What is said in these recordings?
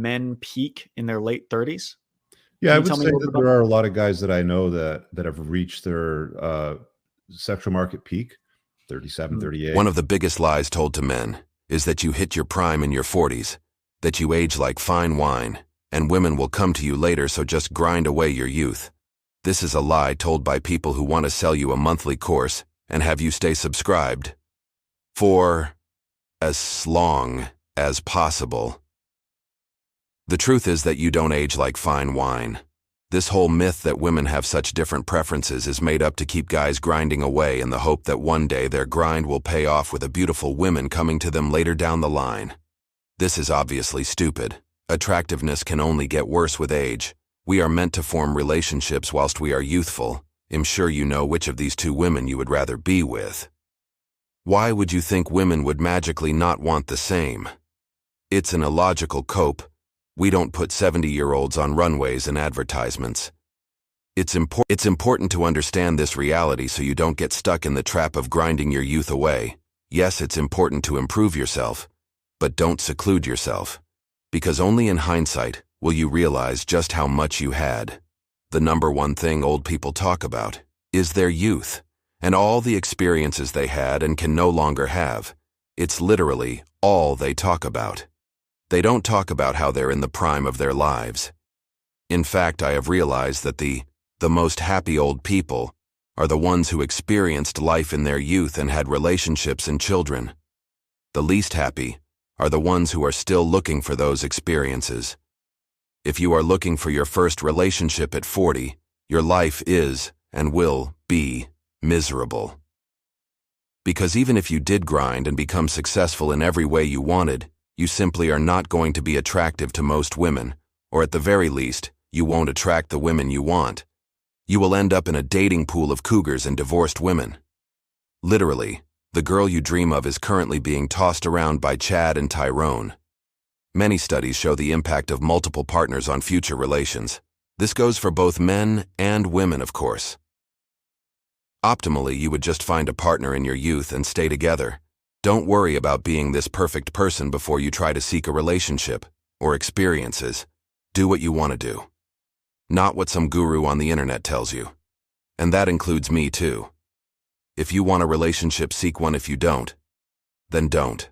men peak in their late 30s? Yeah, Can I you would tell me say a little that bit there about are a lot of guys that I know that have reached their sexual market peak, 37, that? 38. One of the biggest lies told to men is that you hit your prime in your 40s, that you age like fine wine, and women will come to you later, so just grind away your youth. This is a lie told by people who want to sell you a monthly course and have you stay subscribed for as long as possible. The truth is that you don't age like fine wine. This whole myth that women have such different preferences is made up to keep guys grinding away in the hope that one day their grind will pay off with a beautiful woman coming to them later down the line. This is obviously stupid. Attractiveness can only get worse with age. We are meant to form relationships whilst we are youthful. I'm sure you know which of these two women you would rather be with. Why would you think women would magically not want the same? It's an illogical cope. We don't put 70-year-olds on runways and advertisements. It's important to understand this reality so you don't get stuck in the trap of grinding your youth away. Yes, it's important to improve yourself, but don't seclude yourself. Because only in hindsight will you realize just how much you had. The number one thing old people talk about is their youth, and all the experiences they had and can no longer have. It's literally all they talk about. They don't talk about how they're in the prime of their lives. In fact, I have realized that the most happy old people are the ones who experienced life in their youth and had relationships and children. The least happy are the ones who are still looking for those experiences. If you are looking for your first relationship at 40, your life is and will be miserable. Because even if you did grind and become successful in every way you wanted, you simply are not going to be attractive to most women, or at the very least, you won't attract the women you want. You will end up in a dating pool of cougars and divorced women. Literally, the girl you dream of is currently being tossed around by Chad and Tyrone. Many studies show the impact of multiple partners on future relations. This goes for both men and women, of course. Optimally, you would just find a partner in your youth and stay together. Don't worry about being this perfect person before you try to seek a relationship or experiences. Do what you want to do, not what some guru on the internet tells you. And that includes me too. If you want a relationship, seek one. If you don't, then don't.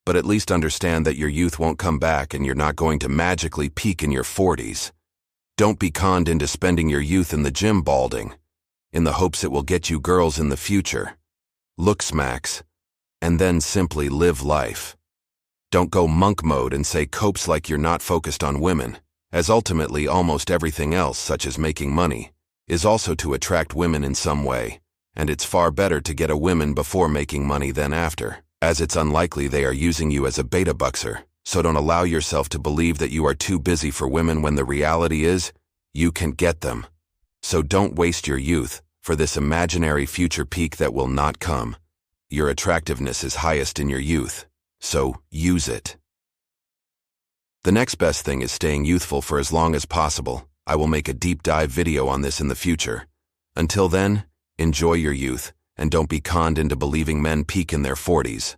But at least understand that your youth won't come back and you're not going to magically peak in your 40s. Don't be conned into spending your youth in the gym balding, in the hopes it will get you girls in the future. Look smacks, and then simply live life. Don't go monk mode and say copes like you're not focused on women, as ultimately almost everything else, such as making money, is also to attract women in some way, and it's far better to get a woman before making money than after, as it's unlikely they are using you as a beta buxer. So don't allow yourself to believe that you are too busy for women when the reality is, you can get them. So don't waste your youth for this imaginary future peak that will not come. Your attractiveness is highest in your youth, so use it. The next best thing is staying youthful for as long as possible. I will make a deep dive video on this in the future. Until then, enjoy your youth, and don't be conned into believing men peak in their 40s.